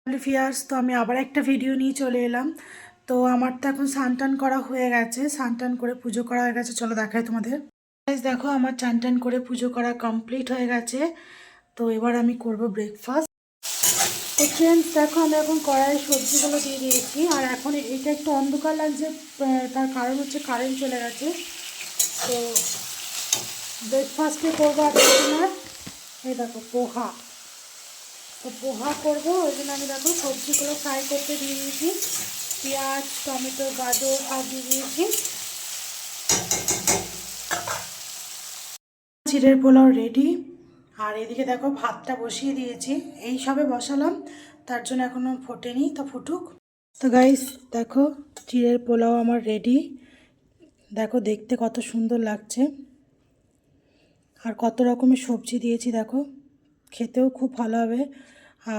Viewers, তো আমি আবার একটা ভিডিও নিয়ে চলে এলাম। তো আমার তো এখন স্নান করা হয়ে গেছে, স্নান করে পুজো করা হয়ে গেছে। চলো দেখাই তোমাদের। দেখো, আমার স্নান করে পুজো করা কমপ্লিট হয়ে গেছে। তো এবার আমি করব ব্রেকফাস্ট। তো ফ্রেন্ডস দেখো, আমি এখন কড়াইয়ে সবজিগুলো দিয়ে দিয়েছি। আর এখন এটা একটু অন্ধকার লাগছে, তার কারণ হচ্ছে কারেন্ট চলে গেছে। তো ব্রেকফাস্টে করবো আজকে তোমার এই দেখো পোহা। তো পোহা করবো, ওই জন্য আমি দেখো সবজিগুলো ফ্রাই করতে দিয়ে দিয়েছি। পেঁয়াজ, টমেটো, গাজর সব দিয়ে দিয়েছি। চিড়ের পোলাও রেডি। আর এদিকে দেখো ভাতটা বসিয়ে দিয়েছি, এই সবে বসালাম, তার জন্য এখনও ফোটেনি, তো ফুটুক। তো গাইস দেখো, চিড়ের পোলাও আমার রেডি। দেখো দেখতে কত সুন্দর লাগছে, আর কত রকমের সবজি দিয়েছি দেখো, খেতেও খুব ভালো হবে।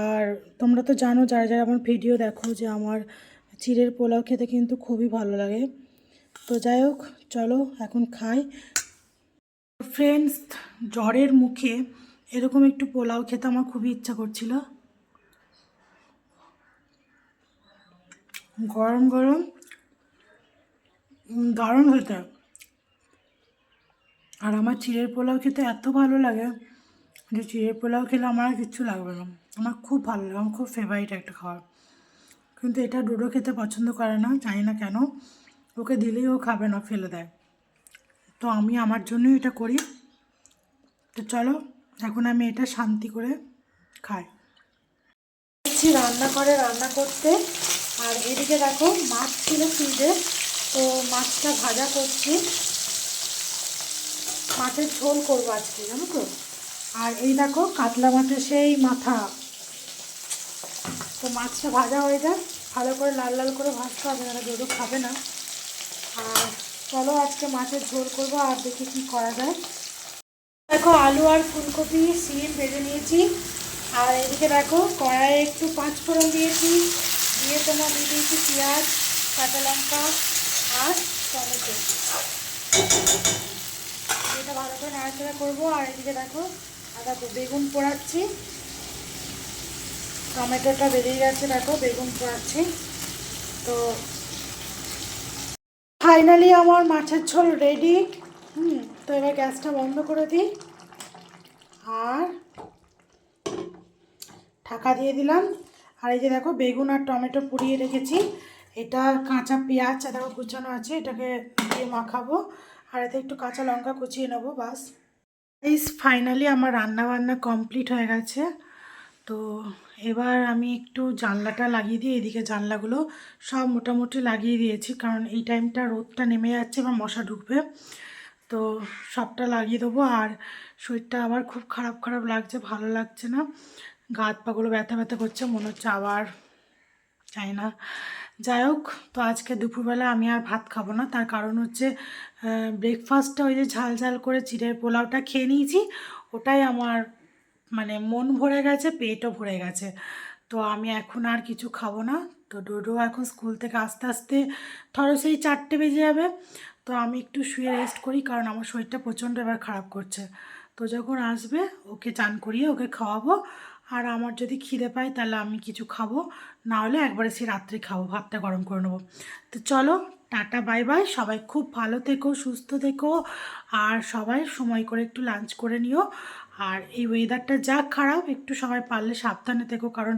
আর তোমরা তো জানো, যারা যারা আমার ভিডিও দেখো, যে আমার চিড়ের পোলাও খেতে কিন্তু খুবই ভালো লাগে। তো যাই হোক, চলো এখন খাই। ফ্রেন্ডস, জ্বরের মুখে এরকম একটু পোলাও খেতে আমার খুবই ইচ্ছা করছিল। গরম গরম দারুণ হয়েছে। আর আমার চিড়ের পোলাও খেতে এত ভালো লাগে যে চিড়ের পোলাও খেলে আমার আর কিচ্ছু লাগবে না। আমার খুব ভালো লাগে, আমার খুব ফেভারিট একটা খাবার। কিন্তু এটা ডোডো খেতে পছন্দ করে না, জানি না কেন। ওকে দিলেই ও খাবে না, ফেলে দেয়। তো আমি আমার জন্যই এটা করি। তো চলো এখন আমি এটা শান্তি করে খাই। রান্না করতে। আর এদিকে দেখো মাছ ছিল ফ্রিজে, তো মাছটা ভাজা করছি। মাছের ঝোল করবো আজকে, জানো তো। আর এই দেখো কাতলা মাছের সেই মাথা। তো মাছটা ভাজা হয়ে যায়, ভালো করে লাল লাল করে ভাজতে হবে, না ডোডো খাবে না। আর চলো আজকে মাছের ঝোল করবো, আর দেখি কি করা যায়। দেখো আলু আর ফুলকপি সিম ভেজে নিয়েছি। আর এদিকে দেখো কড়াইয়ে একটু পাঁচফোড়ন দিয়েছি, দিয়ে তোমার দিয়ে দিয়েছি পেঁয়াজ, কাঁচা লঙ্কা আর টমেটো। এটা ভালো করে নাড়াচাড়া করবো। আর এদিকে দেখো দেখো বেগুন পোড়াচ্ছি, টমেটোটা বেরিয়ে গেছে, দেখো বেগুন পোড়াচ্ছি। তো ফাইনালি আমার মাছের ঝোল রেডি। তো এবার গ্যাসটা বন্ধ করে দিই আর ঢাকা দিয়ে দিলাম। আর এই যে দেখো বেগুন আর টমেটো পুড়িয়ে রেখেছি, এটা কাঁচা পেঁয়াজ দেখো কুচানো আছে, এটাকে দিয়ে মাখাবো। আর এতে একটু কাঁচা লঙ্কা কুচিয়ে নেবো, বাস। এই ফাইনালি আমার রান্না বান্না কমপ্লিট হয়ে গেছে। তো এবার আমি একটু জানলাটা লাগিয়ে দিই, এদিকে জানলাগুলো সব মোটামুটি লাগিয়ে দিয়েছি, কারণ এই টাইমটা রোদটা নেমে যাচ্ছে বা মশা ঢুকবে। তো সবটা লাগিয়ে দেবো। আর শরীরটা আবার খুব খারাপ খারাপ লাগছে, ভালো লাগছে না, গা হাত পাগুলো ব্যথা ব্যথা করছে, মনে হচ্ছে আবার চাই না। যাই হোক, তো আজকে দুপুরবেলা আমি আর ভাত খাবো না, তার কারণ হচ্ছে ব্রেকফাস্টটা ওই যে ঝাল ঝাল করে চিড়ের পোলাওটা খেয়ে নিয়েছি, ওটাই আমার মানে মন ভরে গেছে, পেটও ভরে গেছে। তো আমি এখন আর কিছু খাবো না। তো ডোডো এখন স্কুল থেকে আস্তে আস্তে ধরো সেই 4টে বেজে যাবে। তো আমি একটু শুয়ে রেস্ট করি, কারণ আমার শরীরটা প্রচণ্ড এবার খারাপ করছে। তো যখন আসবে ওকে চান করিয়ে ওকে খাওয়াবো। আর আমার যদি খিদে পায় তাহলে আমি কিছু খাবো, না হলে একবারে সে রাত্রে খাবো, ভাতটা গরম করে নেবো। তো চলো, টাটা বাই বাই। সবাই খুব ভালো থেকো, সুস্থ থেকো, আর সবাই সময় করে একটু লাঞ্চ করে নিও। আর এই ওয়েদারটা যা খারাপ, একটু সবাই পারলে সাবধানে থেকো, কারণ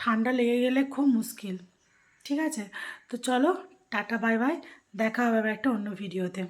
ঠান্ডা লেগে গেলে খুব মুশকিল। ঠিক আছে, তো চলো টাটা বাই বাই, দেখা হবে একটা অন্য ভিডিওতে।